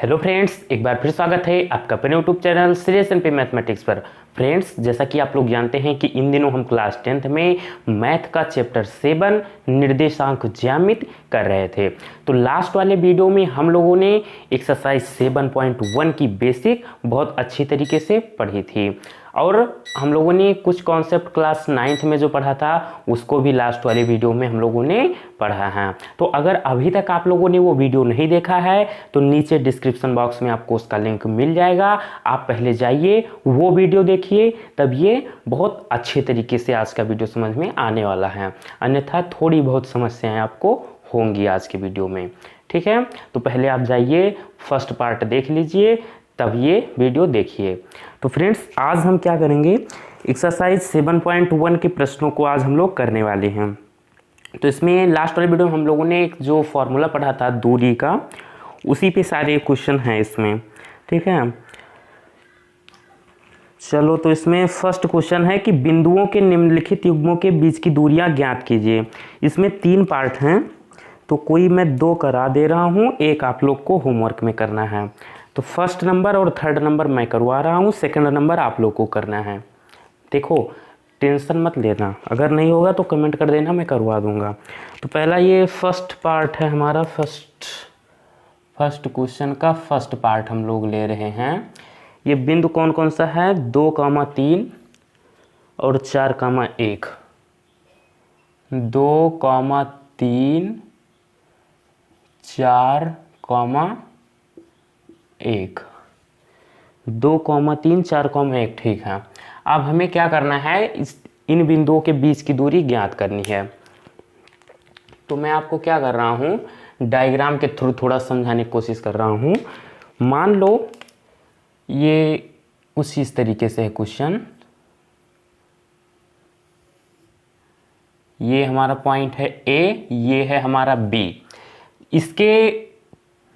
Hello friends, एक बार फिर स्वागत है आपका अपने YouTube channel serious NP mathematics पर। फ्रेंड्स, जैसा कि आप लोग जानते हैं कि इन दिनों हम क्लास 10th में मैथ का चैप्टर 7 निर्देशांक ज्यामिति कर रहे थे। तो लास्ट वाले वीडियो में हम लोगों ने एक्सरसाइज 7.1 की बेसिक बहुत अच्छी तरीके से पढ़ी थी और हम लोगों ने कुछ कॉन्सेप्ट क्लास 9th में जो पढ़ा था उसको भी लास्ट वाले वीडियो में हम लोगों ने पढ़ा है। तो अगर अभी तक आप लोगों ने वो वीडियो नहीं देखा है तो नीचे डिस्क्रिप्शन बॉक्स में आपको उसका लिंक मिल जाएगा। आप पहले जाइए वो वीडियो देखिए, तब ये बहुत अच्छे तरीके से आज का वीडियो समझ में आने वाला है, अन्यथा थोड़ी बहुत समस्याएं आपको होंगी आज के वीडियो में। ठीक है, तो पहले आप जाइए फर्स्ट पार्ट देख लीजिए, तब ये वीडियो देखिए। तो फ्रेंड्स, आज हम क्या करेंगे, एक्सरसाइज 7.1 के प्रश्नों को आज हम लोग करने वाले हैं। तो इसमें लास्ट वाले वीडियो में हम लोगों ने एक जो फॉर्मूला पढ़ा था दूरी का, उसी पे सारे क्वेश्चन हैं इसमें। ठीक है, चलो तो इसमें फर्स्ट क्वेश्चन है कि बिंदुओं के निम्नलिखित युग्मों के बीच की दूरियां ज्ञात कीजिए। इसमें 3 पार्ट हैं, तो कोई मैं 2 करा दे रहा हूँ, एक आप लोग को होमवर्क में करना है। तो फर्स्ट नंबर और थर्ड नंबर मैं करवा रहा हूँ, सेकंड नंबर आप लोग को करना है। देखो, टेंशन मत लेना, अगर नहीं होगा तो कमेंट कर देना, मैं करवा दूंगा। तो पहला ये फर्स्ट पार्ट है हमारा, फर्स्ट क्वेश्चन का फर्स्ट पार्ट हम लोग ले रहे हैं। ये बिंदु कौन कौन सा है, 2,3 और 4,1। 2,3 4,1, 2,3 4,1। ठीक है, अब हमें क्या करना है, इन बिंदुओं के बीच की दूरी ज्ञात करनी है। तो मैं आपको क्या कर रहा हूँ, डायग्राम के थ्रू थोड़ा समझाने की कोशिश कर रहा हूँ। मान लो ये कुछ इस तरीके से है क्वेश्चन, ये हमारा पॉइंट है ए, ये है हमारा बी। इसके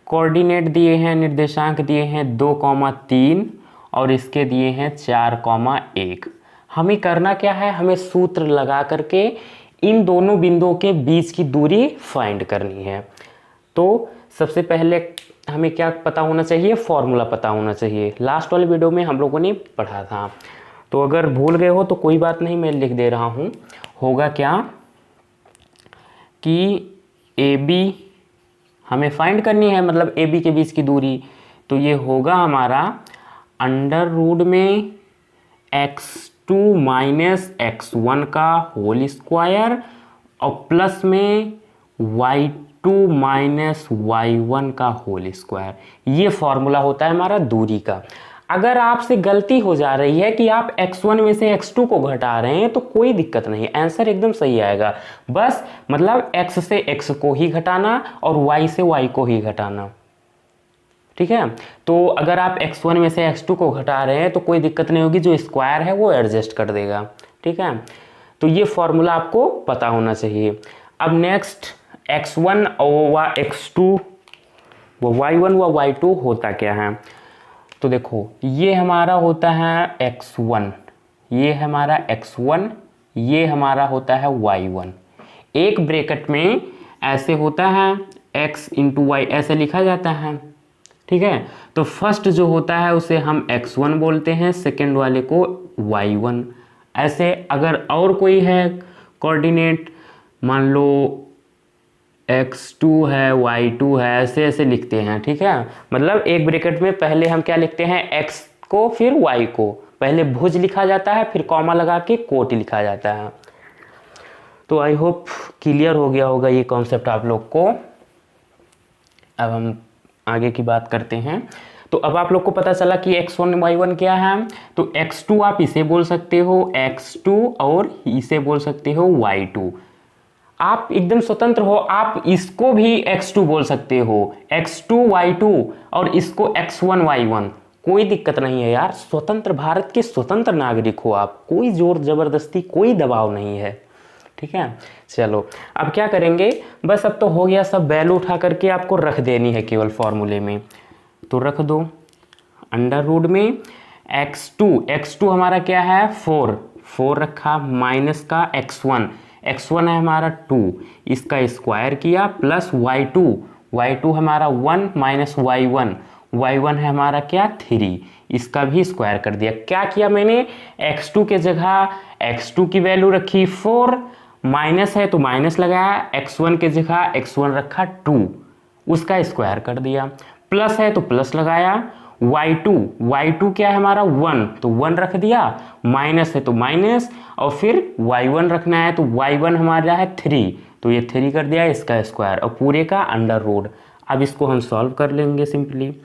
कोऑर्डिनेट दिए हैं, निर्देशांक दिए हैं 2,3 और इसके दिए हैं 4,1। हमें करना क्या है, हमें सूत्र लगा करके इन दोनों बिंदुओं के बीच की दूरी फाइंड करनी है। तो सबसे पहले हमें क्या पता होना चाहिए, फॉर्मूला पता होना चाहिए। लास्ट वाले वीडियो में हम लोगों ने पढ़ा था, तो अगर भूल गए हो तो कोई बात नहीं, मैं लिख दे रहा हूँ। होगा क्या कि ए बी हमें फाइंड करनी है, मतलब ए बी के बीच की दूरी। तो ये होगा हमारा अंडर रूट में x2 माइनस x1 का होल स्क्वायर और प्लस में y2 माइनस y1 का होल स्क्वायर। ये फॉर्मूला होता है हमारा दूरी का। अगर आपसे गलती हो जा रही है कि आप x1 में से x2 को घटा रहे हैं तो कोई दिक्कत नहीं, आंसर एकदम सही आएगा। बस मतलब x से x को ही घटाना और y से y को ही घटाना। ठीक है, तो अगर आप x1 में से x2 को घटा रहे हैं तो कोई दिक्कत नहीं होगी, जो स्क्वायर है वो एडजस्ट कर देगा। ठीक है, तो ये फॉर्मूला आपको पता होना चाहिए। अब नेक्स्ट x1 और x2 व y1 व y2 होता क्या है, तो देखो ये हमारा होता है x1, ये हमारा x1, ये हमारा होता है y1। एक ब्रैकेट में ऐसे होता है x इंटू वाई, ऐसे लिखा जाता है। ठीक है, तो फर्स्ट जो होता है उसे हम x1 बोलते हैं, सेकेंड वाले को y1। ऐसे अगर और कोई है कोऑर्डिनेट, मान लो x2 है, y2 है, ऐसे ऐसे लिखते हैं। ठीक है, मतलब एक ब्रैकेट में पहले हम क्या लिखते हैं, x को फिर y को, पहले भुज लिखा जाता है फिर कॉमा लगा के कोट लिखा जाता है। तो आई होप क्लियर हो गया होगा ये कॉन्सेप्ट आप लोग को। अब हम आगे की बात करते हैं। तो अब आप लोग को पता चला कि x1 y1 क्या है। तो x2 आप इसे बोल सकते हो x2 और इसे बोल सकते हो y2। आप एकदम स्वतंत्र हो, आप इसको भी x2 बोल सकते हो, x2 y2, और इसको x1 y1, कोई दिक्कत नहीं है यार। स्वतंत्र भारत के स्वतंत्र नागरिक हो आप, कोई जोर जबरदस्ती कोई दबाव नहीं है। ठीक है, चलो अब क्या करेंगे, बस अब तो हो गया सब, वैल्यू उठा करके आपको रख देनी है केवल फॉर्मूले में। तो रख दो अंडर रूट में x2 हमारा क्या है 4 रखा, माइनस का x1 है हमारा 2, इसका स्क्वायर किया, प्लस y2 हमारा 1 माइनस y1 y1 है हमारा क्या 3, इसका भी स्क्वायर कर दिया। क्या किया मैंने, x2 के जगह x2 की वैल्यू रखी 4, माइनस है तो माइनस लगाया, x1 के जगह x1 रखा 2, उसका स्क्वायर कर दिया। प्लस है तो प्लस लगाया, y2 क्या है हमारा 1, तो 1 रख दिया, माइनस है तो माइनस, और फिर y1 रखना है तो y1 हमारा है 3, तो ये 3 कर दिया, इसका स्क्वायर और पूरे का अंडर रूट। अब इसको हम सॉल्व कर लेंगे सिंपली।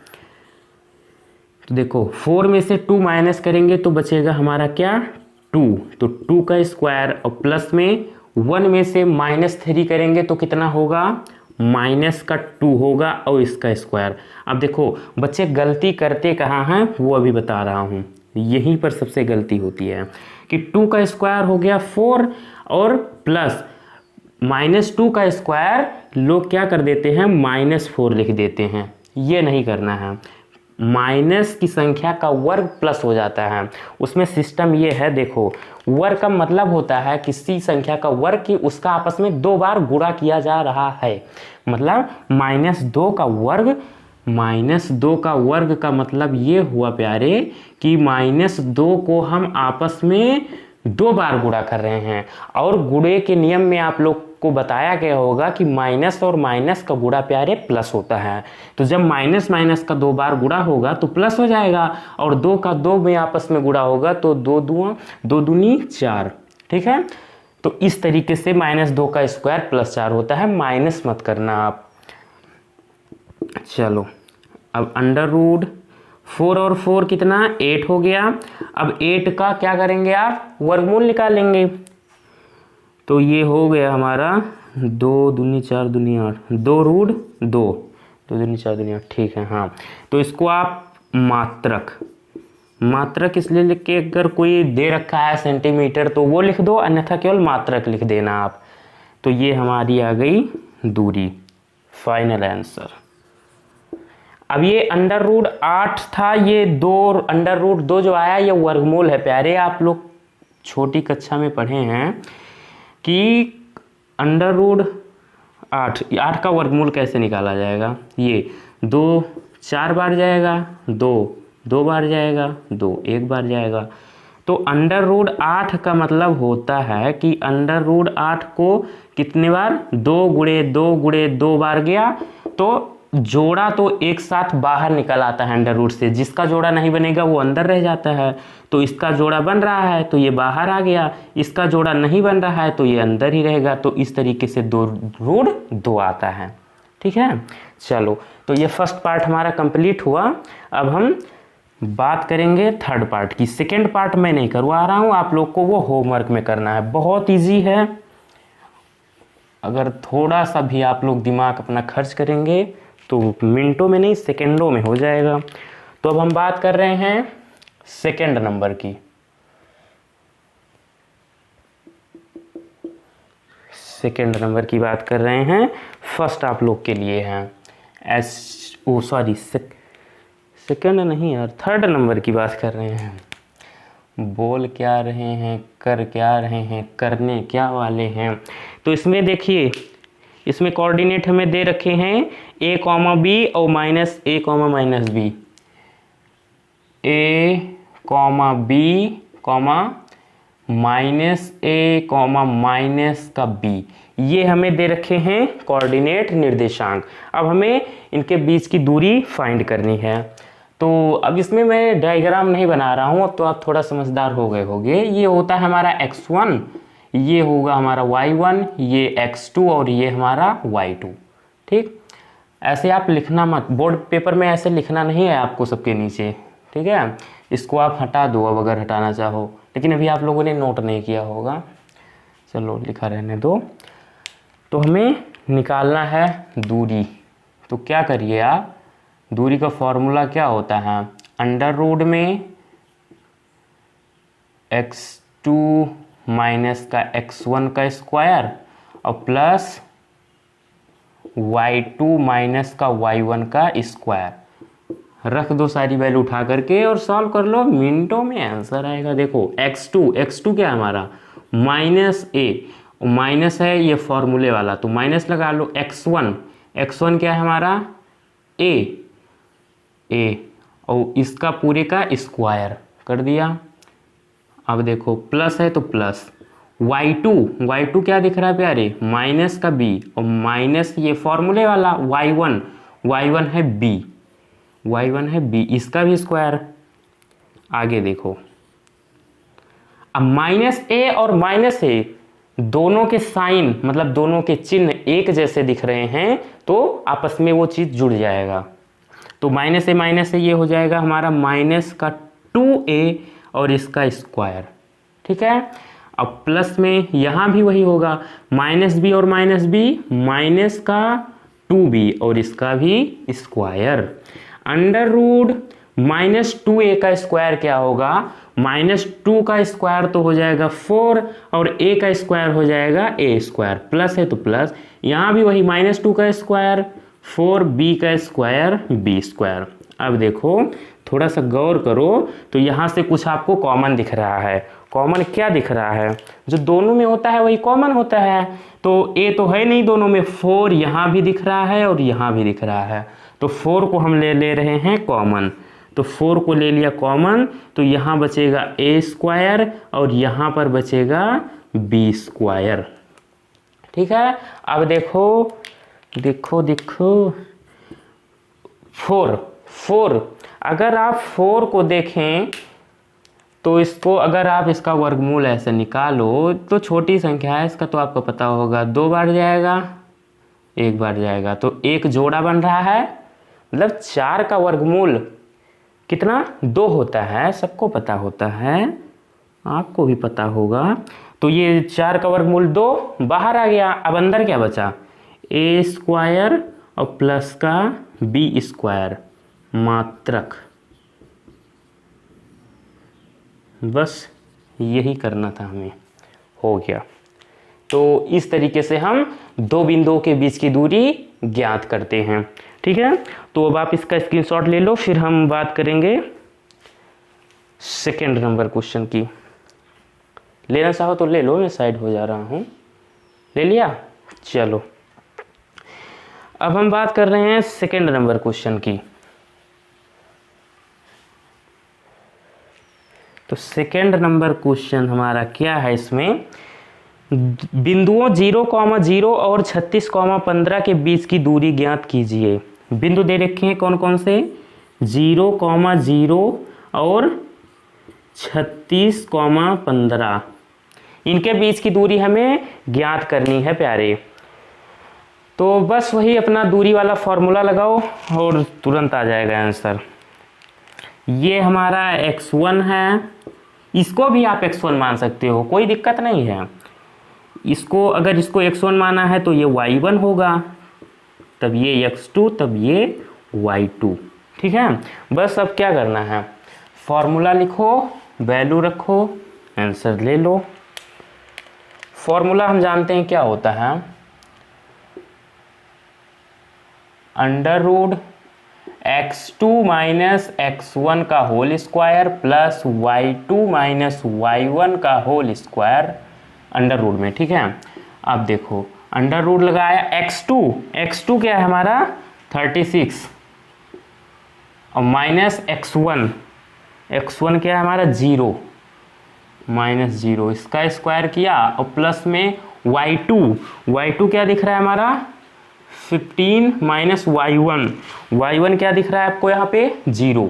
तो देखो 4 में से 2 माइनस करेंगे तो बचेगा हमारा क्या 2, तो 2 का स्क्वायर, और प्लस में 1 में से -3 करेंगे तो कितना होगा, -2 होगा, और इसका स्क्वायर। अब देखो बच्चे गलती करते कहाँ हैं वो अभी बता रहा हूँ, यहीं पर सबसे गलती होती है कि 2 का स्क्वायर हो गया 4 और प्लस -2 का स्क्वायर लोग क्या कर देते हैं -4 लिख देते हैं, ये नहीं करना है। माइनस की संख्या का वर्ग प्लस हो जाता है, उसमें सिस्टम ये है, देखो वर्ग का मतलब होता है किसी संख्या का वर्ग कि उसका आपस में 2 बार गुणा किया जा रहा है। मतलब -2 का वर्ग, -2 का वर्ग का मतलब ये हुआ प्यारे कि -2 को हम आपस में 2 बार गुणा कर रहे हैं। और गुणे के नियम में आप लोग को बताया गया होगा कि माइनस और माइनस का गुणा प्यारे प्लस होता है, तो जब माइनस माइनस का 2 बार गुणा होगा तो प्लस हो जाएगा, और 2 का 2 में आपस में गुणा होगा तो 2 दूनी 4, ठीक है। तो इस तरीके से -2 का स्क्वायर +4 होता है, माइनस मत करना आप। चलो अब अंडर रूट 4 और 4 कितना 8 हो गया। अब 8 का क्या करेंगे आप, वर्गमूल निकालेंगे, तो ये हो गया हमारा 2 दूनी 4 दूनी 8, 2 रूट 2, 2 दूनी 4 दूनी 8, ठीक है। हाँ तो इसको आप मात्रक इसलिए लिख के, अगर कोई दे रखा है सेंटीमीटर तो वो लिख दो, अन्यथा केवल मात्रक लिख देना आप। तो ये हमारी आ गई दूरी, फाइनल आंसर। अब ये अंडर रूट 8 था, ये 2 अंडर रूट 2 जो आया ये वर्गमूल है प्यारे, आप लोग छोटी कक्षा में पढ़े हैं कि अंडर रूट 8 का वर्गमूल कैसे निकाला जाएगा। ये 2 4 बार जाएगा, 2 बार जाएगा, 2 1 बार जाएगा। तो अंडर रूट 8 का मतलब होता है कि अंडर रूट 8 को कितने बार, 2 गुणे 2 बार गया, तो जोड़ा तो एक साथ बाहर निकल आता है अंडर रूट से, जिसका जोड़ा नहीं बनेगा वो अंदर रह जाता है। तो इसका जोड़ा बन रहा है तो ये बाहर आ गया, इसका जोड़ा नहीं बन रहा है तो ये अंदर ही रहेगा। तो इस तरीके से 2 रूट 2 आता है, ठीक है। चलो तो ये फर्स्ट पार्ट हमारा कंप्लीट हुआ। अब हम बात करेंगे थर्ड पार्ट की। सेकेंड पार्ट मैं नहीं करवा रहा हूँ, आप लोग को वो होमवर्क में करना है, बहुत ईजी है। अगर थोड़ा सा भी आप लोग दिमाग अपना खर्च करेंगे तो मिनटों में नहीं सेकंडों में हो जाएगा। तो अब हम बात कर रहे हैं सेकंड नंबर की। सेकंड नंबर की बात कर रहे हैं, फर्स्ट आप लोग के लिए हैं सेकंड नहीं यार, थर्ड नंबर की बात कर रहे हैं। बोल क्या रहे हैं, कर क्या रहे हैं, करने क्या वाले हैं। तो इसमें देखिए, इसमें कोऑर्डिनेट हमें दे रखे हैं a, b और -a, -b, a, b, -a, -b, ये हमें दे रखे हैं कोऑर्डिनेट निर्देशांक। अब हमें इनके बीच की दूरी फाइंड करनी है। तो अब इसमें मैं डायग्राम नहीं बना रहा हूँ, अब तो आप थोड़ा समझदार हो गए होंगे। ये होता है हमारा x1, ये होगा हमारा y1, ये x2 और ये हमारा y2, ठीक। ऐसे आप लिखना मत, बोर्ड पेपर में ऐसे लिखना नहीं है आपको सबके नीचे, ठीक है। इसको आप हटा दो अब अगर हटाना चाहो, लेकिन अभी आप लोगों ने नोट नहीं किया होगा, चलो लिखा रहने दो। तो हमें निकालना है दूरी। तो क्या करिए आप, दूरी का फॉर्मूला क्या होता है, अंडर रूट में x2 माइनस का x1 का स्क्वायर और प्लस y2 माइनस का y1 का स्क्वायर। रख दो सारी वैल्यू उठा करके और सॉल्व कर लो, मिनटों में आंसर आएगा। देखो x2 क्या है हमारा -a, माइनस है ये फॉर्मूले वाला, तो माइनस लगा लो। x1 क्या है हमारा a, ए और इसका पूरे का स्क्वायर कर दिया। अब देखो प्लस है तो प्लस y2 क्या दिख रहा है प्यारे, माइनस का b और माइनस ये फॉर्मूले वाला y1 है b, इसका भी स्क्वायर। आगे देखो अब माइनस ए और माइनस ए दोनों के साइन मतलब दोनों के चिन्ह एक जैसे दिख रहे हैं तो आपस में वो चीज़ जुड़ जाएगा। तो माइनस से ये हो जाएगा हमारा माइनस का 2a और इसका स्क्वायर। ठीक है, अब प्लस में यहाँ भी वही होगा, माइनस बी और माइनस बी, माइनस का 2b और इसका भी square. Under root minus 2a का स्क्वायर क्या होगा, माइनस 2 का स्क्वायर तो हो जाएगा 4 और a का स्क्वायर हो जाएगा a स्क्वायर, प्लस है तो प्लस, यहाँ भी वही माइनस 2 का स्क्वायर 4b का स्क्वायर b स्क्वायर। अब देखो थोड़ा सा गौर करो तो यहाँ से कुछ आपको कॉमन दिख रहा है। कॉमन क्या दिख रहा है, जो दोनों में होता है वही कॉमन होता है। तो a तो है नहीं दोनों में, 4 यहाँ भी दिख रहा है और यहाँ भी दिख रहा है, तो 4 को हम ले रहे हैं कॉमन। तो 4 को ले लिया कॉमन तो यहाँ बचेगा a स्क्वायर और यहाँ पर बचेगा b स्क्वायर। ठीक है, अब देखो 4 अगर आप 4 को देखें तो इसको अगर आप इसका वर्गमूल ऐसे निकालो तो छोटी संख्या है, इसका तो आपको पता होगा 2 बार जाएगा 1 बार जाएगा, तो एक जोड़ा बन रहा है, मतलब 4 का वर्गमूल कितना 2 होता है, सबको पता होता है, आपको भी पता होगा। तो ये 4 का वर्गमूल 2 बाहर आ गया, अब अंदर क्या बचा, a स्क्वायर और प्लस का b स्क्वायर मात्रक। बस यही करना था हमें, हो गया। तो इस तरीके से हम दो बिंदुओं के बीच की दूरी ज्ञात करते हैं। ठीक है, तो अब आप इसका स्क्रीनशॉट ले लो, फिर हम बात करेंगे सेकेंड नंबर क्वेश्चन की। लेना चाहो तो ले लो, मैं साइड हो जा रहा हूँ। ले लिया, चलो अब हम बात कर रहे हैं सेकेंड नंबर क्वेश्चन की। तो सेकेंड नंबर क्वेश्चन हमारा क्या है, इसमें बिंदुओं 0,0 और 36,15 के बीच की दूरी ज्ञात कीजिए। बिंदु दे रखे हैं कौन कौन से, 0,0 और 36,15, इनके बीच की दूरी हमें ज्ञात करनी है प्यारे। तो बस वही अपना दूरी वाला फॉर्मूला लगाओ और तुरंत आ जाएगा आंसर। ये हमारा x1 है, इसको भी आप x1 मान सकते हो, कोई दिक्कत नहीं है। इसको अगर इसको x1 माना है तो ये y1 होगा, तब ये x2, तब ये y2। ठीक है, बस अब क्या करना है, फॉर्मूला लिखो, वैल्यू रखो, आंसर ले लो। फॉर्मूला हम जानते हैं क्या होता है, under root x2 minus x1 का whole square plus y2 minus y1 का होल स्क्वायर अंडर रूट में। ठीक है, अब देखो अंडर रूट लगाया x2 क्या है हमारा 36 और माइनस x1 क्या है हमारा 0 माइनस 0, इसका स्क्वायर किया और प्लस में y2 क्या दिख रहा है हमारा 15 माइनस y1 क्या दिख रहा है आपको यहाँ पे 0,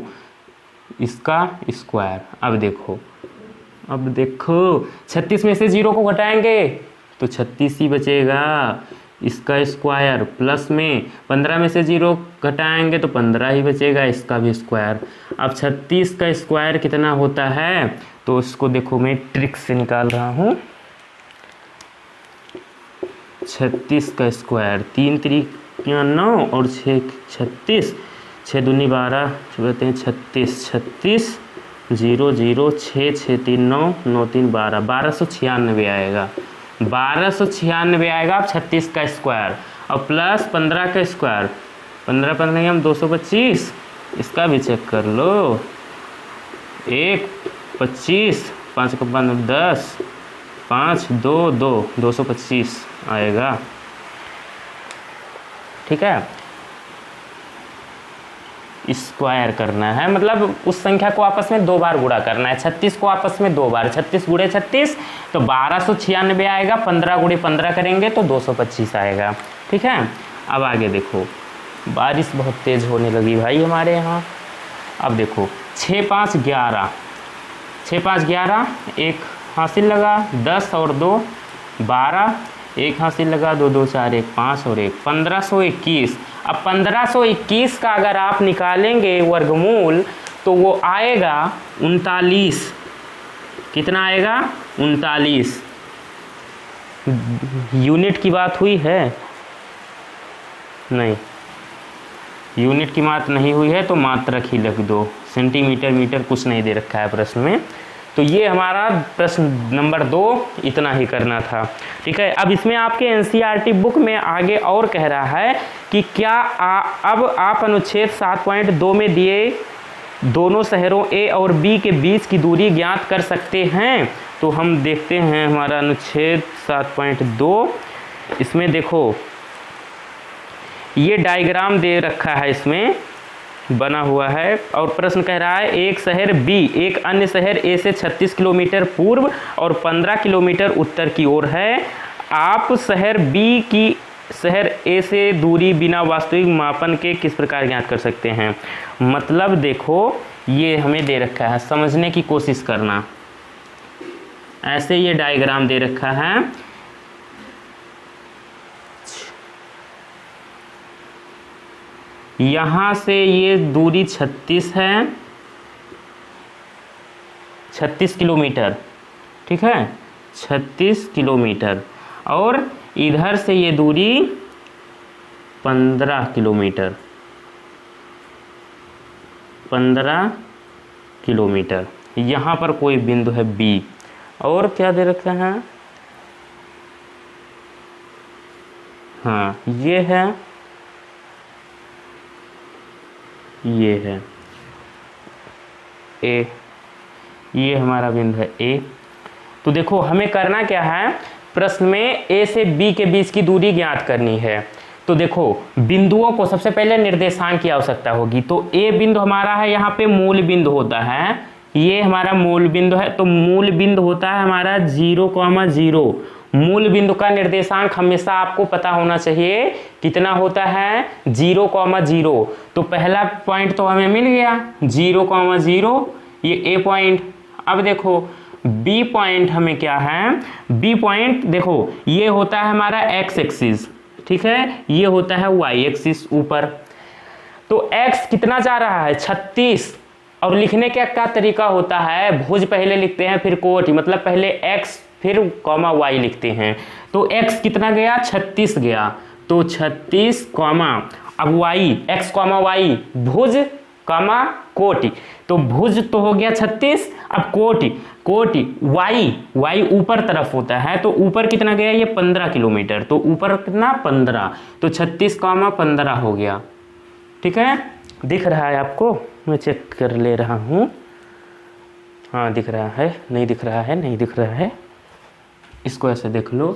इसका स्क्वायर। अब देखो 36 में से 0 को घटाएंगे तो 36 ही बचेगा, इसका स्क्वायर, प्लस में 15 में से 0 घटाएंगे तो 15 ही बचेगा, इसका भी स्क्वायर। अब 36 का स्क्वायर कितना होता है, तो इसको देखो मैं ट्रिक से निकाल रहा हूँ। 36 का स्क्वायर 3 3 9 और 6 36, 6 दूनी 12, कहते हैं 36 0 0 6 6 3 9 9 3 12, 1296 आएगा, 1296 आएगा। अब 36 का स्क्वायर और प्लस 15 का स्क्वायर, 15 15 हम 225, इसका भी चेक कर लो, 1 25 5 का 5 10 5 2 2 225 आएगा। ठीक है, स्क्वायर करना है, मतलब उस संख्या को आपस में 2 बार गुणा करना है। 36 को आपस में 2 बार, 36 गुणे 36 तो 1296 आएगा, 15 गुणे 15 करेंगे तो 225 आएगा। ठीक है, अब आगे देखो, बारिश बहुत तेज़ होने लगी भाई हमारे यहाँ। अब देखो 6 5 11, 6 5 11, एक हासिल लगा, 10 और 2 12, एक हासिल लगा, 2 2 4 1 5 और 1 1521। अब 1521 का अगर आप निकालेंगे वर्गमूल तो वो आएगा 39। कितना आएगा? 39। यूनिट की बात हुई है? नहीं, यूनिट की बात नहीं हुई है तो मात्रक ही लिख दो, सेंटीमीटर मीटर कुछ नहीं दे रखा है प्रश्न में। तो ये हमारा प्रश्न नंबर 2 इतना ही करना था। ठीक है, अब इसमें आपके एनसीईआरटी बुक में आगे और कह रहा है कि क्या अब आप अनुच्छेद 7.2 में दिए दोनों शहरों ए और बी के बीच की दूरी ज्ञात कर सकते हैं। तो हम देखते हैं हमारा अनुच्छेद 7.2, इसमें देखो ये डायग्राम दे रखा है, इसमें बना हुआ है और प्रश्न कह रहा है एक शहर बी एक अन्य शहर ए से 36 किलोमीटर पूर्व और 15 किलोमीटर उत्तर की ओर है। आप शहर बी की शहर ए से दूरी बिना वास्तविक मापन के किस प्रकार ज्ञात कर सकते हैं। मतलब देखो ये हमें दे रखा है, समझने की कोशिश करना। ऐसे ये डायग्राम दे रखा है, यहाँ से ये दूरी 36 है, 36 किलोमीटर। ठीक है, 36 किलोमीटर और इधर से ये दूरी 15 किलोमीटर, 15 किलोमीटर। यहाँ पर कोई बिंदु है बी और क्या दे रखा है, हाँ ये है, ये है ए, ये हमारा बिंदु है ए। तो देखो हमें करना क्या है, प्रश्न में ए से बी के बीच की दूरी ज्ञात करनी है। तो देखो बिंदुओं को सबसे पहले निर्देशांक की आवश्यकता होगी। तो ए बिंदु हमारा है, यहाँ पे मूल बिंदु होता है, ये हमारा मूल बिंदु है। तो मूल बिंदु होता है हमारा 0,0। मूल बिंदु का निर्देशांक हमेशा आपको पता होना चाहिए, कितना होता है 0,0। तो पहला पॉइंट तो हमें मिल गया 0,0, ये ए पॉइंट। अब देखो बी पॉइंट हमें क्या है, बी पॉइंट देखो ये होता है हमारा एक्स एक्सिस, ठीक है, ये होता है वाई एक्सिस ऊपर। तो एक्स कितना जा रहा है 36, और लिखने का क्या तरीका होता है, भुज पहले लिखते हैं फिर कोटि, मतलब पहले एक्स फिर कॉमा वाई लिखते हैं। तो x कितना गया 36 गया, तो 36 कॉमा अब y x कॉमा वाई भुज कॉमा कोटि, तो भुज तो हो गया 36, अब कोटि कोटि y ऊपर तरफ होता है, तो ऊपर कितना गया ये 15 किलोमीटर, तो ऊपर कितना 15, तो 36 कॉमा 15 हो गया। ठीक है, दिख रहा है आपको, मैं चेक कर ले रहा हूँ, हाँ दिख रहा है, नहीं दिख रहा है, नहीं दिख रहा है, इसको ऐसे देख लो।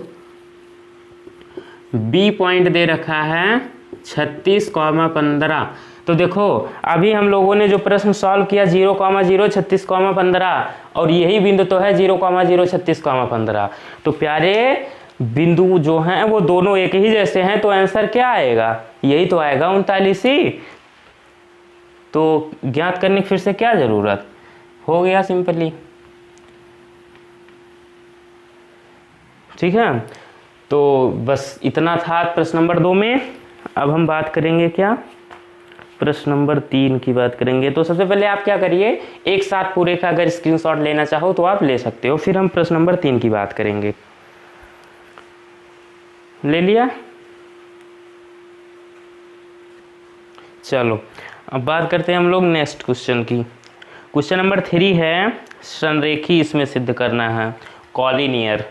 बी पॉइंट दे रखा है 36,15। तो देखो अभी हम लोगों ने जो प्रश्न सॉल्व किया 0,0 36,15, और यही बिंदु तो है 0,0 36,15। तो प्यारे बिंदु जो हैं वो दोनों एक ही जैसे हैं, तो आंसर क्या आएगा, यही तो आएगा 39 ही। तो ज्ञात करने की फिर से क्या जरूरत, हो गया सिंपली। ठीक है, तो बस इतना था प्रश्न नंबर 2 में। अब हम बात करेंगे क्या, प्रश्न नंबर 3 की बात करेंगे। तो सबसे पहले आप क्या करिए, एक साथ पूरे का अगर स्क्रीनशॉट लेना चाहो तो आप ले सकते हो, फिर हम प्रश्न नंबर 3 की बात करेंगे। ले लिया, चलो अब बात करते हैं हम लोग नेक्स्ट क्वेश्चन की। क्वेश्चन नंबर 3 है, संरेखी इसमें सिद्ध करना है, कॉलिनियर।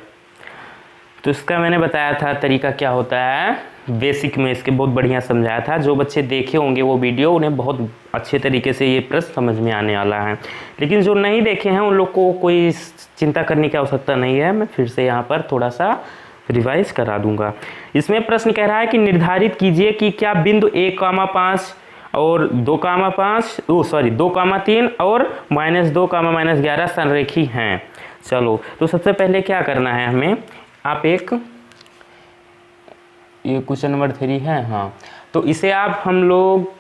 तो इसका मैंने बताया था तरीका क्या होता है, बेसिक में इसके बहुत बढ़िया समझाया था। जो बच्चे देखे होंगे वो वीडियो, उन्हें बहुत अच्छे तरीके से ये प्रश्न समझ में आने वाला है। लेकिन जो नहीं देखे हैं उन लोग को कोई चिंता करने की आवश्यकता नहीं है, मैं फिर से यहाँ पर थोड़ा सा रिवाइज करा दूंगा। इसमें प्रश्न कह रहा है कि निर्धारित कीजिए कि क्या बिंदु 1,5 और 2,5 2,3 और -2,-11 संरेखी हैं। चलो तो सबसे पहले क्या करना है हमें, आप ये क्वेश्चन नंबर 3 है, हाँ, तो इसे हम लोग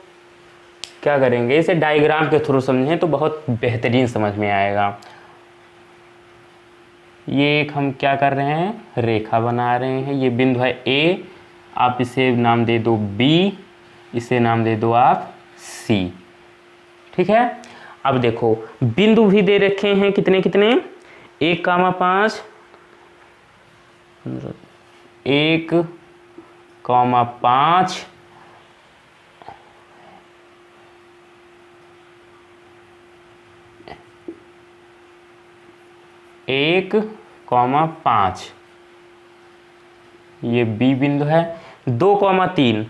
क्या करेंगे, इसे डायग्राम के थ्रू समझें तो बहुत बेहतरीन समझ में आएगा। ये हम क्या कर रहे हैं, रेखा बना रहे हैं। ये बिंदु है A, आप इसे नाम दे दो B, इसे नाम दे दो आप C, ठीक है। अब देखो बिंदु भी दे रखे हैं कितने कितने, 1,5, 1,5 1,5, ये B बिंदु है। 2,3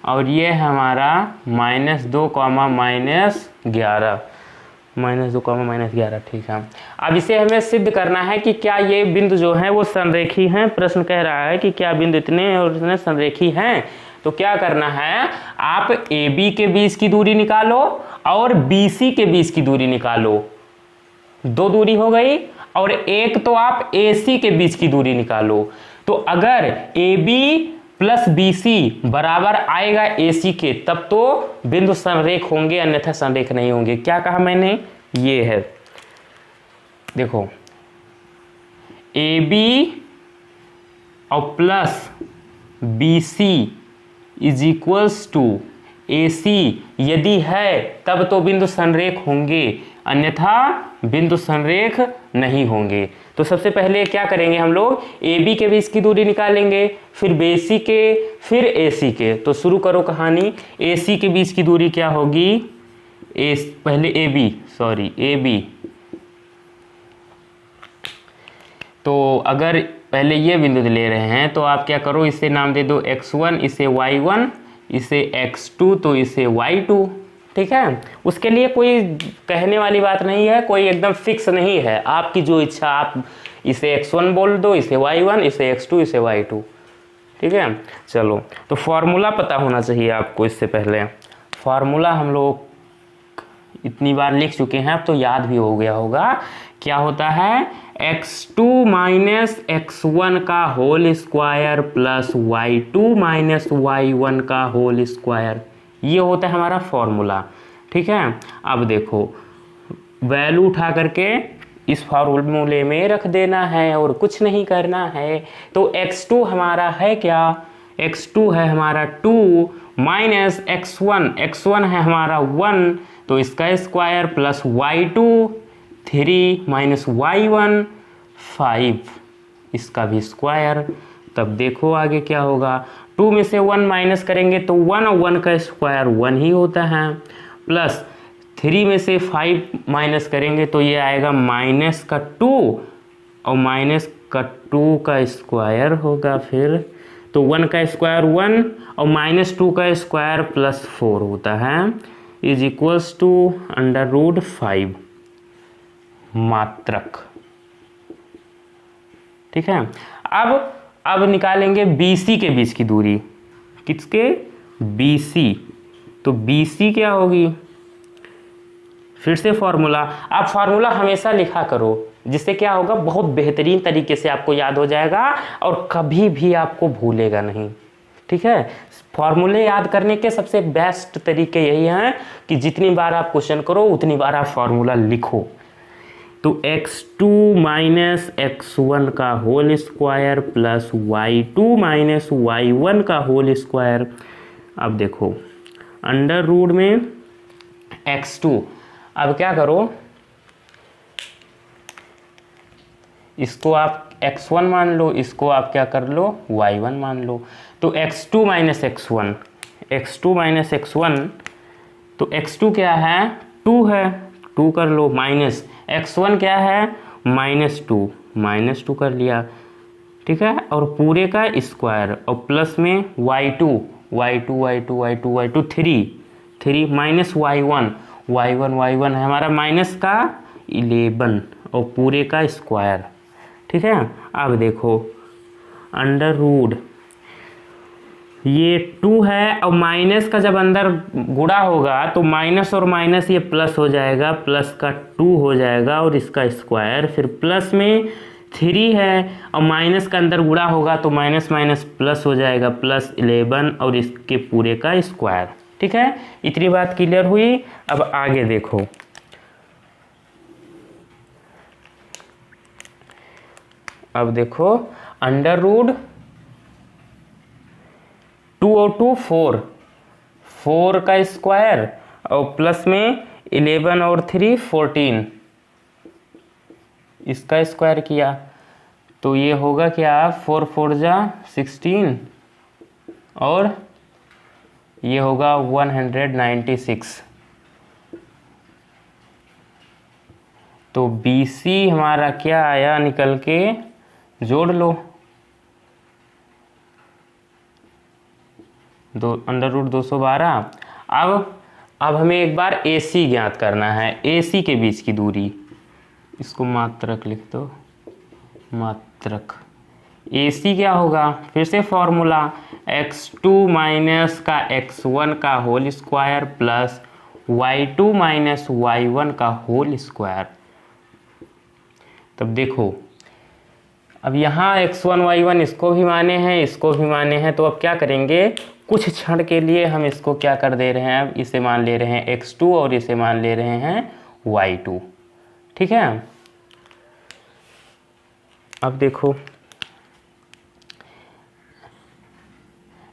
और ये हमारा -2,-11, ठीक है। अब इसे हमें सिद्ध करना है कि क्या ये बिंदु जो है वो संरेखी हैं। प्रश्न कह रहा है कि क्या बिंदु इतने और इतने संरेखी हैं। तो क्या करना है, आप AB के बीच की दूरी निकालो और BC के बीच की दूरी निकालो, 2 दूरी हो गई, और एक तो आप AC के बीच की दूरी निकालो। तो अगर AB प्लस BC बराबर आएगा AC के, तब तो बिंदु संरेख होंगे, अन्यथा संरेख नहीं होंगे। क्या कहा मैंने, ये है, देखो AB और plus BC is equals to AC यदि है तब तो बिंदु संरेख होंगे, अन्यथा बिंदु संरेख नहीं होंगे। तो सबसे पहले क्या करेंगे, हम लोग AB के बीच की दूरी निकालेंगे, फिर BC के, फिर AC के। तो शुरू करो कहानी। AC के बीच की दूरी क्या होगी, पहले AB। तो अगर पहले ये बिंदु ले रहे हैं तो आप क्या करो, इसे नाम दे दो x1, इसे y1, इसे x2, तो इसे y2, ठीक है। उसके लिए कोई कहने वाली बात नहीं है, कोई एकदम फिक्स नहीं है, आपकी जो इच्छा, आप इसे x1 बोल दो, इसे y1, इसे x2, इसे y2, ठीक है। चलो तो फॉर्मूला पता होना चाहिए आपको। इससे पहले फॉर्मूला हम लोग इतनी बार लिख चुके हैं, अब तो याद भी हो गया होगा। क्या होता है, x2 माइनस x1 का whole square plus y2 minus y1 का होल स्क्वायर, ये होता है हमारा फॉर्मूला, ठीक है। अब देखो वैल्यू उठा करके इस फॉर्मूले में रख देना है और कुछ नहीं करना है। तो x2 हमारा है क्या, x2 है हमारा 2 माइनस x1 है हमारा 1, तो इसका square plus y2 3 minus y1 5, इसका भी स्क्वायर। तब देखो आगे क्या होगा, 2 में से 1 माइनस करेंगे तो 1 और 1 का स्क्वायर 1 ही होता है, प्लस 3 में से 5 माइनस करेंगे तो ये आएगा माइनस का 2 और माइनस का 2 का स्क्वायर होगा। फिर तो 1 का स्क्वायर 1 और माइनस 2 का स्क्वायर प्लस 4 होता है, इज इक्वल्स टू √5 मात्रक, ठीक है। अब निकालेंगे BC के बीच की दूरी, किसके, BC। तो BC क्या होगी, फिर से फॉर्मूला। आप फॉर्मूला हमेशा लिखा करो, जिससे क्या होगा, बहुत बेहतरीन तरीके से आपको याद हो जाएगा और कभी भी आपको भूलेगा नहीं, ठीक है। फॉर्मूले याद करने के सबसे बेस्ट तरीके यही हैं कि जितनी बार आप क्वेश्चन करो उतनी बार आप फॉर्मूला लिखो। तो x2 माइनस x1 का whole square plus y2 minus y1 का होल स्क्वायर। अब देखो अंडर रूट में x2, अब क्या करो, इसको आप x1 मान लो, इसको आप क्या कर लो, y1 मान लो। तो x2 माइनस x1, तो x2 क्या है, 2 है, 2 कर लो, माइनस x1 क्या है, -2 कर लिया, ठीक है। और पूरे का स्क्वायर और प्लस में y2 3 माइनस y1 है हमारा माइनस का 11 और पूरे का स्क्वायर, ठीक है। अब देखो अंडर रूट ये 2 है और माइनस का जब अंदर गुणा होगा तो माइनस और माइनस ये प्लस हो जाएगा, प्लस का 2 हो जाएगा और इसका स्क्वायर, फिर प्लस में 3 है और माइनस का अंदर गुणा होगा तो माइनस माइनस प्लस हो जाएगा, प्लस 11 और इसके पूरे का स्क्वायर। ठीक है, इतनी बात क्लियर हुई। अब आगे देखो, अब देखो अंडर रूट 2 और 2 4, 4 का स्क्वायर और प्लस में 11 और 3 14, इसका स्क्वायर किया तो ये होगा क्या, 4 4 जा 16 और ये होगा 196। तो BC हमारा क्या आया निकल के, जोड़ लो, अंडर रूट 212। अब हमें एक बार AC ज्ञात करना है, AC के बीच की दूरी, इसको मात्रक लिख दो, मात्रक। AC क्या होगा, फिर से फॉर्मूला x2 माइनस का x1 का whole square plus y2 minus y1 का होल स्क्वायर। तब देखो, अब यहाँ x1 y1 इसको भी माने हैं, इसको भी माने हैं, तो अब क्या करेंगे, कुछ क्षण के लिए हम इसको क्या कर दे रहे हैं, अब इसे मान ले रहे हैं x2 और इसे मान ले रहे हैं y2। ठीक है, अब देखो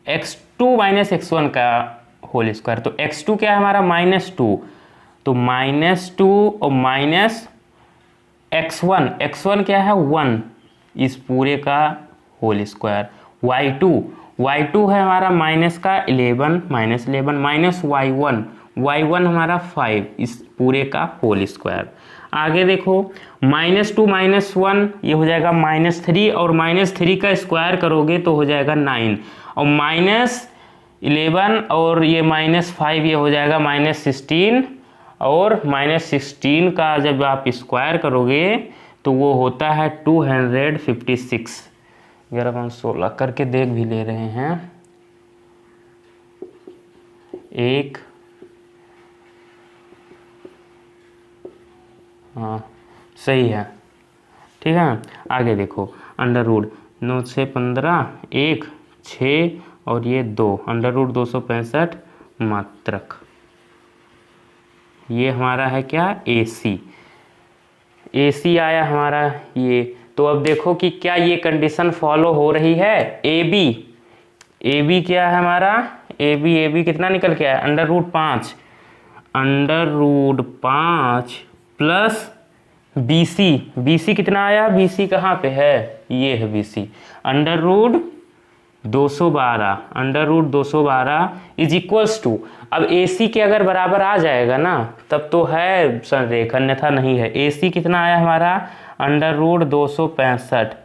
x2 माइनस x1 का होल स्क्वायर, तो x2 क्या है हमारा, -2, तो -2 और माइनस x1, x1 क्या है 1, इस पूरे का होल स्क्वायर, y2 है हमारा माइनस का 11 माइनस y1 हमारा 5, इस पूरे का होल स्क्वायर। आगे देखो -2 -1 ये हो जाएगा -3 और -3 का स्क्वायर करोगे तो हो जाएगा 9 और -11 और ये -5 ये हो जाएगा -16 और -16 का जब आप स्क्वायर करोगे तो वो होता है 256। अगर अब हम 16 करके देख भी ले रहे हैं, एक, हाँ सही है। ठीक है, आगे देखो अंडर रूट 9 6 15 1 6 और ये 2, अंडर रूट 265 मात्रक। ये हमारा है क्या, AC आया हमारा ये। तो अब देखो कि क्या ये कंडीशन फॉलो हो रही है, AB क्या है हमारा, AB कितना निकल के आया, अंडर रूट 5 प्लस BC कितना आया, BC कहाँ पे है, ये है BC, under root 212 is equals to, अब AC के अगर बराबर आ जाएगा ना तब तो है संरेख, अन्यथा नहीं है। AC कितना आया हमारा, अंडर रूट 265।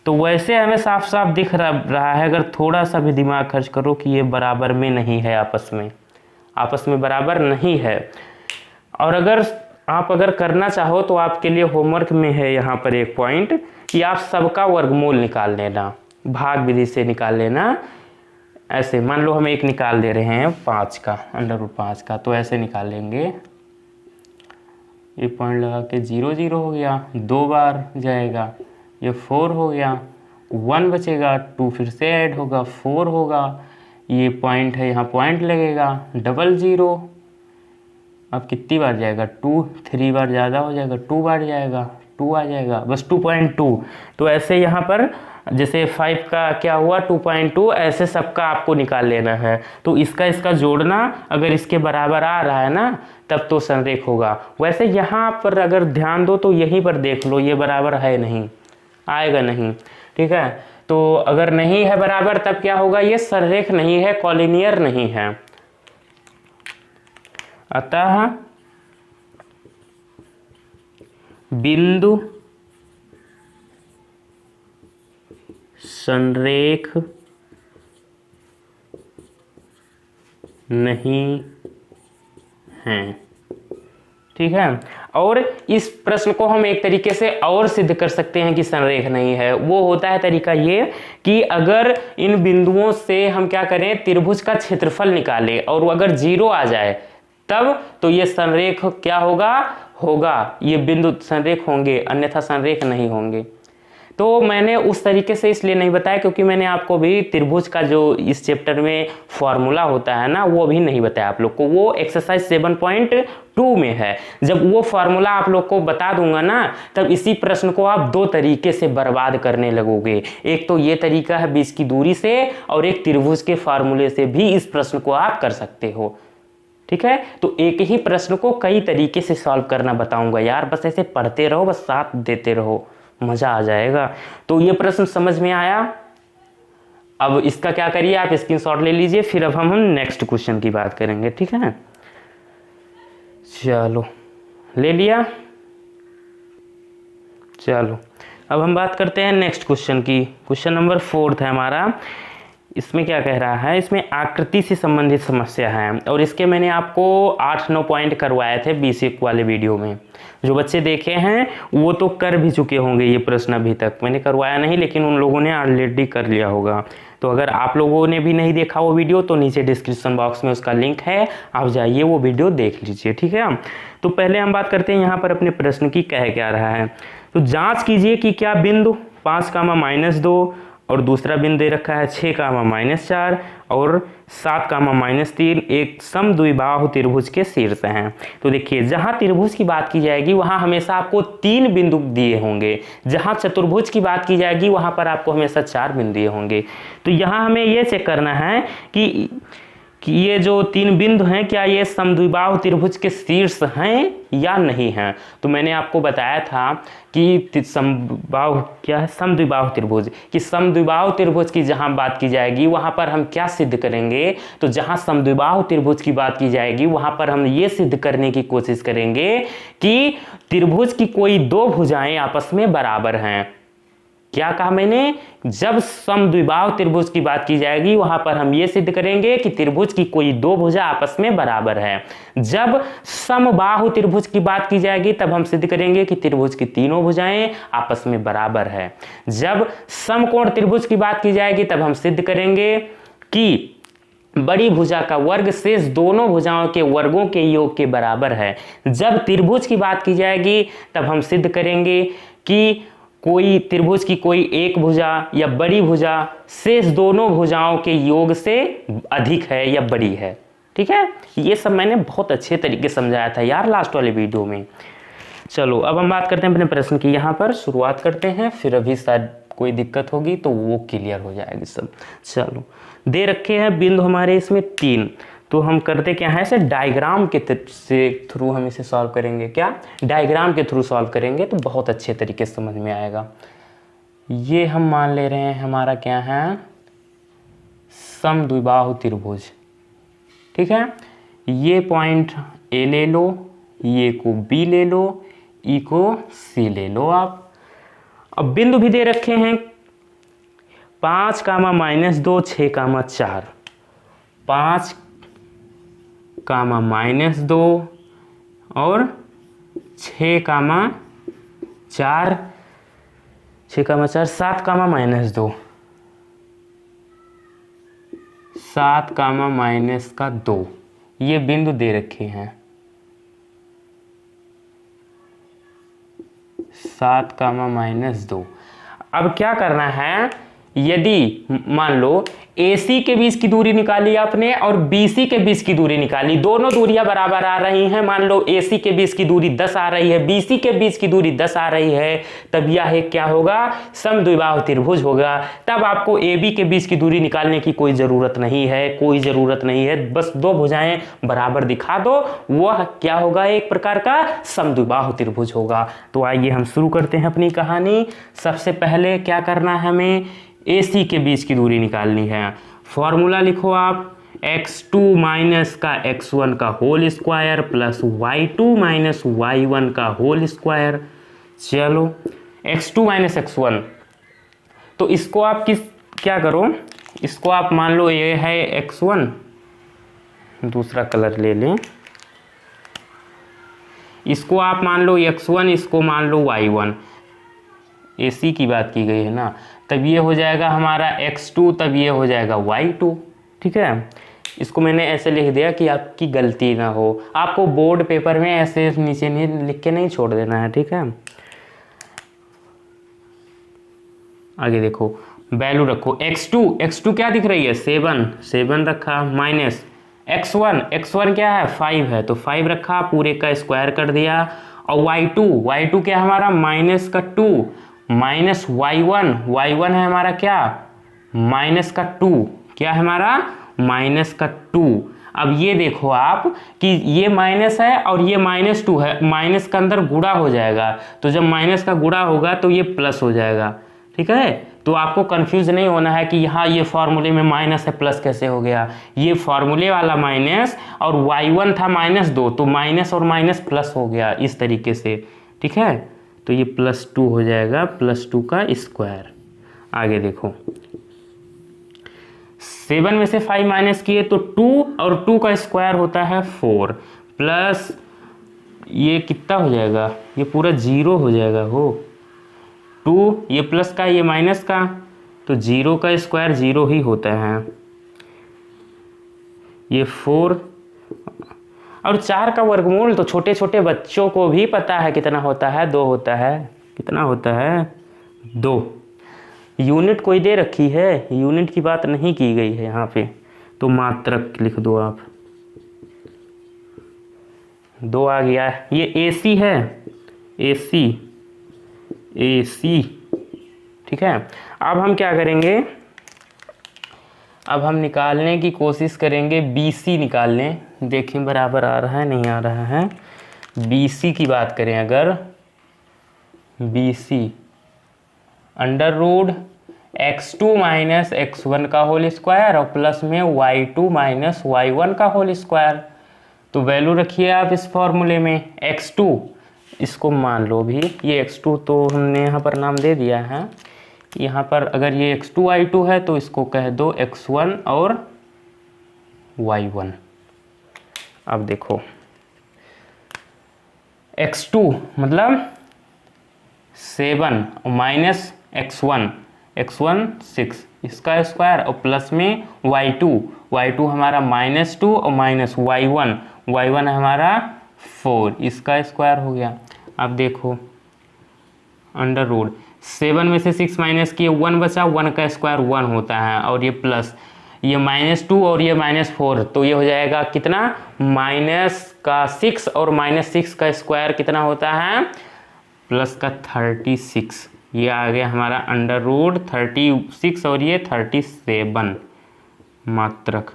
तो वैसे हमें साफ साफ दिख रहा है, अगर थोड़ा सा भी दिमाग खर्च करो कि ये बराबर में नहीं है, आपस में बराबर नहीं है। और अगर आप करना चाहो तो आपके लिए होमवर्क में है यहाँ पर एक पॉइंट कि आप सबका वर्गमूल निकाल लेना, भाग विधि से निकाल लेना। ऐसे मान लो हम एक निकाल दे रहे हैं 5 का, अंडर रूट 5 का, तो ऐसे निकाल लेंगे, ये पॉइंट लगा के 0 0 हो गया, 2 बार जाएगा, ये 4 हो गया, 1 बचेगा, 2 फिर से ऐड होगा, 4 होगा, ये पॉइंट है यहाँ पॉइंट लगेगा, 00, अब कितनी बार जाएगा, 2, 3 बार ज़्यादा हो जाएगा, 2 बार जाएगा, 2 आ जाएगा, बस 2.2। तो ऐसे यहाँ पर जैसे 5 का क्या हुआ 2.2, ऐसे सबका आपको निकाल लेना है। तो इसका जोड़ना अगर इसके बराबर आ रहा है ना तब तो संरेख होगा। वैसे यहाँ पर अगर ध्यान दो तो यहीं पर देख लो, ये बराबर है नहीं, आएगा नहीं। ठीक है, तो अगर नहीं है बराबर तब क्या होगा, ये संरेख नहीं है, कॉलिनियर नहीं है। अतः बिंदु संरेख नहीं है। ठीक है। और इस प्रश्न को हम एक तरीके से और सिद्ध कर सकते हैं कि संरेख नहीं है। वो होता है तरीका ये कि अगर इन बिंदुओं से हम क्या करें, त्रिभुज का क्षेत्रफल निकालें और अगर 0 आ जाए तब तो ये संरेख क्या होगा, ये बिंदु संरेख होंगे, अन्यथा संरेख नहीं होंगे। तो मैंने उस तरीके से इसलिए नहीं बताया क्योंकि मैंने आपको भी त्रिभुज का जो इस चैप्टर में फॉर्मूला होता है ना, वो भी नहीं बताया आप लोग को, वो एक्सरसाइज 7.2 में है। जब वो फॉर्मूला आप लोग को बता दूंगा ना, तब इसी प्रश्न को आप 2 तरीके से बर्बाद करने लगोगे। एक तो ये तरीका है बीच की दूरी से, और एक त्रिभुज के फार्मूले से भी इस प्रश्न को आप कर सकते हो। ठीक है, तो एक ही प्रश्न को कई तरीके से सॉल्व करना बताऊंगा यार, बस ऐसे पढ़ते रहो, बस साथ देते रहो, मजा आ जाएगा। तो ये प्रश्न समझ में आया। अब इसका क्या करिए, आप स्क्रीनशॉट ले लीजिए, फिर अब हम नेक्स्ट क्वेश्चन की बात करेंगे। ठीक है, चलो ले लिया। चलो अब हम बात करते हैं नेक्स्ट क्वेश्चन की। क्वेश्चन नंबर 4 है हमारा। इसमें क्या कह रहा है, इसमें आकृति से संबंधित समस्या है और इसके मैंने आपको 8-9 पॉइंट करवाए थे बेसिक वाले वीडियो में। जो बच्चे देखे हैं वो तो कर भी चुके होंगे ये प्रश्न, अभी तक मैंने करवाया नहीं, लेकिन उन लोगों ने ऑलरेडी कर लिया होगा। तो अगर आप लोगों ने भी नहीं देखा वो वीडियो तो नीचे डिस्क्रिप्शन बॉक्स में उसका लिंक है, आप जाइए वो वीडियो देख लीजिए। ठीक है, तो पहले हम बात करते हैं यहाँ पर अपने प्रश्न की कह क्या रहा है। तो जाँच कीजिए कि क्या बिंदु 5, और दूसरा बिंदु दे रखा है 6, और 7, एक समद्विबाहु त्रिभुज के शीर्ष हैं। तो देखिए, जहां त्रिभुज की बात की जाएगी वहां हमेशा आपको 3 बिंदु दिए होंगे, जहां चतुर्भुज की बात की जाएगी वहां पर आपको हमेशा 4 बिंदु दिए होंगे। तो यहां हमें यह चेक करना है कि ये जो 3 बिंदु हैं क्या ये समद्विबाहु त्रिभुज के शीर्ष हैं या नहीं हैं। तो मैंने आपको बताया था कि समद्विबाहु त्रिभुज, कि समद्विबाहु त्रिभुज की जहां बात की जाएगी वहां पर हम क्या सिद्ध करेंगे, तो जहां समद्विबाहु त्रिभुज की बात की जाएगी वहां पर हम ये सिद्ध करने की कोशिश करेंगे कि त्रिभुज की कोई 2 भुजाएं आपस में बराबर हैं। क्या कहा मैंने, जब समद्विबाहु त्रिभुज की बात की जाएगी वहां पर हम यह सिद्ध करेंगे कि त्रिभुज की कोई 2 भुजा आपस में बराबर है। जब समबाहु त्रिभुज की बात की जाएगी तब हम सिद्ध करेंगे कि त्रिभुज की तीनों भुजाएं आपस में बराबर है। जब समकोण त्रिभुज की बात की जाएगी तब हम सिद्ध करेंगे कि बड़ी भुजा का वर्ग शेष दोनों भुजाओं के वर्गों के योग के बराबर है। जब त्रिभुज की बात की जाएगी तब हम सिद्ध करेंगे कि कोई त्रिभुज की कोई एक भुजा या बड़ी भुजा शेष दोनों भुजाओं के योग से अधिक है या बड़ी है। ठीक है, ये सब मैंने बहुत अच्छे तरीके से समझाया था यार लास्ट वाले वीडियो में। चलो अब हम बात करते हैं अपने प्रश्न की, यहाँ पर शुरुआत करते हैं, फिर अभी शायद कोई दिक्कत होगी तो वो क्लियर हो जाएगी सब। चलो, दे रखे हैं बिंदु हमारे इसमें 3, तो हम करते क्या है, ऐसे डायग्राम के थ्रू हम इसे सॉल्व करेंगे। क्या डायग्राम के थ्रू सॉल्व करेंगे तो बहुत अच्छे तरीके से समझ में आएगा। ये हम मान ले रहे हैं हमारा क्या है, समद्विबाहु त्रिभुज। ठीक है, ये पॉइंट ए ले लो, ये को बी ले लो, ई को सी ले लो आप। अब बिंदु भी दे रखे हैं 5, -2, 6, 4, 5, -2 और 6, 4, 7, -2, 7, -2 ये बिंदु दे रखे हैं। 7, -2। अब क्या करना है, यदि मान लो AC के बीच की दूरी निकाली आपने और BC के बीच की दूरी निकाली, दोनों दूरियां बराबर आ रही हैं। मान लो AC के बीच की दूरी 10 आ रही है, BC के बीच की दूरी 10 आ रही है, तब यह क्या होगा, समद्विबाहु त्रिभुज होगा। तब आपको AB के बीच की दूरी निकालने की कोई ज़रूरत नहीं है, कोई ज़रूरत नहीं है, बस 2 भुजाएं बराबर दिखा दो, वह क्या होगा, एक प्रकार का समद्विबाहु त्रिभुज होगा। तो आइए हम शुरू करते हैं अपनी कहानी। सबसे पहले क्या करना है, हमें AC के बीच की दूरी निकालनी है। फॉर्मूला लिखो आप, x2 माइनस का x1 का whole square plus y2 minus y1 का होल स्क्वायर। चलो, x2 माइनस x1, तो इसको आप क्या करो, इसको आप मान लो ये है x1, दूसरा कलर ले लें, इसको आप मान लो x1, इसको मान लो y1, AC की बात की गई है ना, तब ये हो जाएगा हमारा x2, तब ये हो जाएगा y2। ठीक है, इसको मैंने ऐसे लिख दिया कि आपकी गलती ना हो, आपको बोर्ड पेपर में ऐसे नीचे नहीं लिख के नहीं छोड़ देना है। ठीक है, आगे देखो वैल्यू रखो, x2 क्या दिख रही है 7 रखा, माइनस x1 क्या है 5 है, तो 5 रखा, पूरे का स्क्वायर कर दिया, और y2 क्या हमारा -2, माइनस y1 है हमारा क्या -2, क्या है हमारा -2। अब ये देखो आप कि ये माइनस है और ये -2 है, माइनस का अंदर गुणा हो जाएगा, तो जब माइनस का गुणा होगा तो ये प्लस हो जाएगा। ठीक है, तो आपको कंफ्यूज नहीं होना है कि यहाँ ये फॉर्मूले में माइनस है प्लस कैसे हो गया, ये फॉर्मूले वाला माइनस और y1 था -2, तो माइनस और माइनस प्लस हो गया इस तरीके से। ठीक है, तो ये +2 हो जाएगा, +2 का स्क्वायर। आगे देखो 7 में से 5 माइनस किए तो 2, और 2 का स्क्वायर होता है 4, प्लस ये कितना हो जाएगा, ये पूरा 0 हो जाएगा हो, 2 ये प्लस का ये माइनस का, तो 0 का स्क्वायर 0 ही होता है, ये 4 और 4 का वर्गमूल तो छोटे छोटे बच्चों को भी पता है कितना होता है, 2 होता है, कितना होता है 2। यूनिट कोई दे रखी है, यूनिट की बात नहीं की गई है यहाँ पे, तो मात्रक लिख दो आप, 2 आ गया। ये AC है, AC। ठीक है, अब हम क्या करेंगे, अब हम निकालने की कोशिश करेंगे BC निकालने, देखें बराबर आ रहा है नहीं आ रहा है। BC की बात करें अगर, BC √x2 - x1 का होल स्क्वायर और प्लस में y2 - y1 का होल स्क्वायर, तो वैल्यू रखिए आप इस फॉर्मूले में, x2 इसको मान लो भी, ये x2 तो हमने यहाँ पर नाम दे दिया है, यहाँ पर अगर ये x2 y2 है तो इसको कह दो x1 और y1। अब देखो x2 मतलब 7 माइनस x1 6, इसका स्क्वायर और प्लस में y2 हमारा -2 और माइनस y1 हमारा 4, इसका स्क्वायर हो गया। अब देखो √7 में से 6 माइनस किए 1 बचा, 1 का स्क्वायर 1 होता है, और ये प्लस ये -2 और ये -4, तो ये हो जाएगा कितना -6 और -6 का स्क्वायर कितना होता है प्लस का 36, ये आ गया हमारा √36 और ये 37 मात्रक।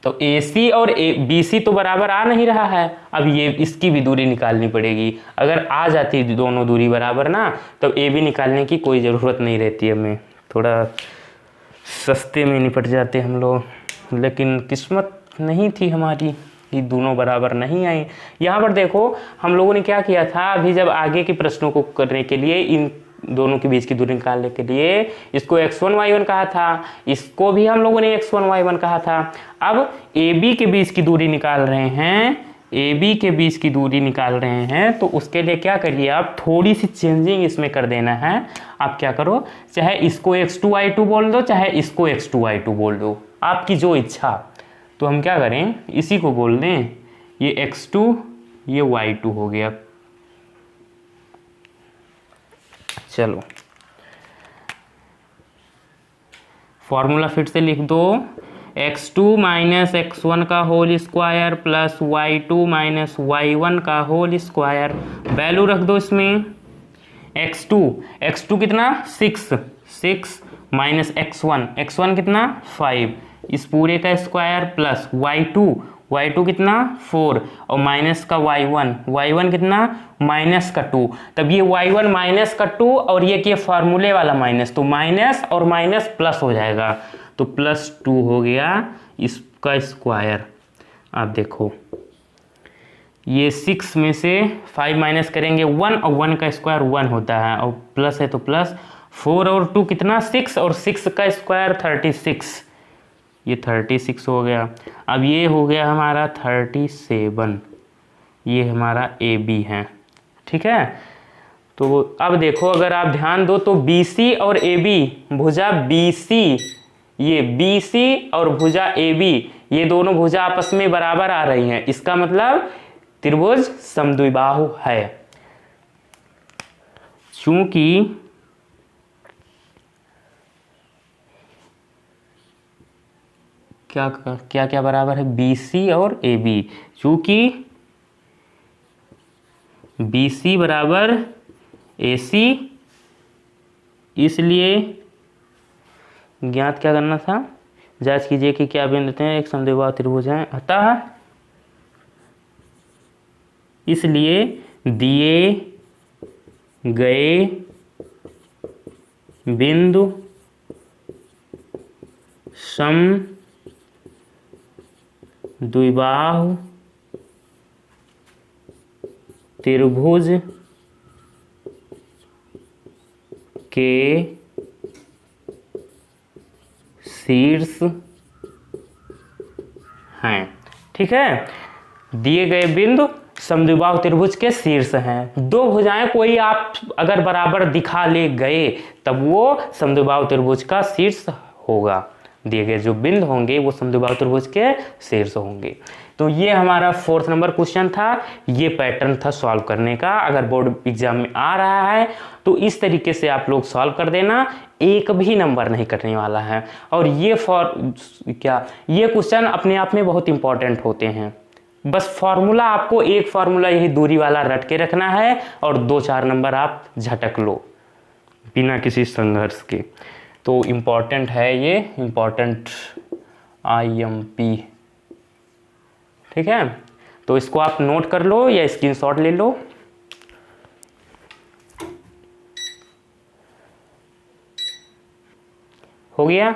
तो AC और BC तो बराबर आ नहीं रहा है, अब ये इसकी भी दूरी निकालनी पड़ेगी, अगर आ जाती दोनों दूरी बराबर ना, तो AB निकालने की कोई ज़रूरत नहीं रहती, हमें थोड़ा सस्ते में निपट जाते हम लोग, लेकिन किस्मत नहीं थी हमारी कि दोनों बराबर नहीं आई। यहाँ पर देखो हम लोगों ने क्या किया था, अभी जब आगे के प्रश्नों को करने के लिए इन दोनों के बीच की दूरी निकालने के लिए इसको x1 y1 कहा था, इसको भी हम लोगों ने x1 y1 कहा था। अब AB के बीच की दूरी निकाल रहे हैं, AB के बीच की दूरी निकाल रहे हैं, तो उसके लिए क्या करिए आप, थोड़ी सी चेंजिंग इसमें कर देना है। आप क्या करो, चाहे इसको x2 y2 बोल दो, चाहे इसको x2 y2 बोल दो, आपकी जो इच्छा। तो हम क्या करें, इसी को बोल दें, ये x2 ये y2 हो गया। चलो फॉर्मूला फिर से लिख दो, x2 - x1 का whole square plus y2 - y1 का होल स्क्वायर, वैल्यू रख दो इसमें, x2 कितना 6 माइनस x1 कितना 5, इस पूरे का स्क्वायर प्लस y2 कितना 4 और माइनस का y1 कितना -2, तब ये y1 -2 और ये क्या फार्मूले वाला माइनस, तो माइनस और माइनस प्लस हो जाएगा, तो +2 हो गया इसका स्क्वायर। आप देखो ये 6 में से 5 माइनस करेंगे 1 और 1 का स्क्वायर 1 होता है, और प्लस है तो प्लस, 4 और 2 कितना 6 और 6 का स्क्वायर 36, ये 36 हो गया। अब ये हो गया हमारा 37, ये हमारा ए बी है, ठीक है। तो अब देखो अगर आप ध्यान दो तो बी सी और ए बी, भुजा बी सी, ये बी सी और भुजा ए बी, ये दोनों भुजा आपस में बराबर आ रही हैं, इसका मतलब त्रिभुज समद्विबाहु है। चूंकि क्या क्या क्या बराबर है, बी सी और ए बी, चूंकि बी सी बराबर ए सी, इसलिए ज्ञात क्या करना था, जांच कीजिए कि क्या बिंदु देते हैं एक समद्विबाहु त्रिभुज है, अतः इसलिए दिए गए बिंदु समद्विबाहु त्रिभुज के शीर्ष हैं, ठीक है। दिए गए बिंदु समद्विबाहु त्रिभुज के शीर्ष हैं। दो भुजाएं कोई आप अगर बराबर दिखा ले गए तब वो समद्विबाहु त्रिभुज का शीर्ष होगा। दिए गए जो बिंदु होंगे वो समद्विबाहु त्रिभुज के शीर्ष होंगे। तो ये हमारा 4th नंबर क्वेश्चन था। ये पैटर्न था सॉल्व करने का। अगर बोर्ड एग्जाम में आ रहा है तो इस तरीके से आप लोग सॉल्व कर देना, एक भी नंबर नहीं कटने वाला है। और ये ये क्वेश्चन अपने आप में बहुत इंपॉर्टेंट होते हैं। बस फॉर्मूला आपको एक फॉर्मूला यही दूरी वाला रट के रखना है और 2-4 नंबर आप झटक लो बिना किसी संघर्ष के। तो इम्पॉर्टेंट है ये, इम्पॉर्टेंट IMP, ठीक है। तो इसको आप नोट कर लो या स्क्रीनशॉट ले लो। हो गया।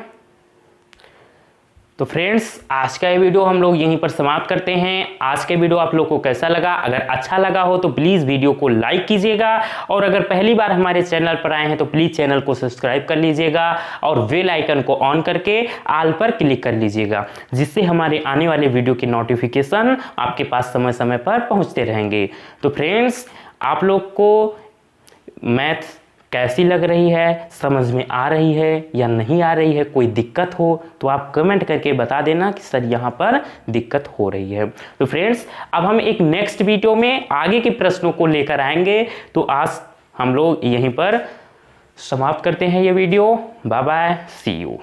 तो फ्रेंड्स आज का ये वीडियो हम लोग यहीं पर समाप्त करते हैं। आज के वीडियो आप लोग को कैसा लगा? अगर अच्छा लगा हो तो प्लीज़ वीडियो को लाइक कीजिएगा और अगर पहली बार हमारे चैनल पर आए हैं तो प्लीज़ चैनल को सब्सक्राइब कर लीजिएगा और बेल आइकन को ऑन करके ऑल पर क्लिक कर लीजिएगा, जिससे हमारे आने वाले वीडियो की नोटिफिकेशन आपके पास समय समय पर पहुँचते रहेंगे। तो फ्रेंड्स आप लोग को मैथ कैसी लग रही है, समझ में आ रही है या नहीं आ रही है, कोई दिक्कत हो तो आप कमेंट करके बता देना कि सर यहाँ पर दिक्कत हो रही है। तो फ्रेंड्स अब हम एक नेक्स्ट वीडियो में आगे के प्रश्नों को लेकर आएंगे। तो आज हम लोग यहीं पर समाप्त करते हैं ये video. Bye bye, see you.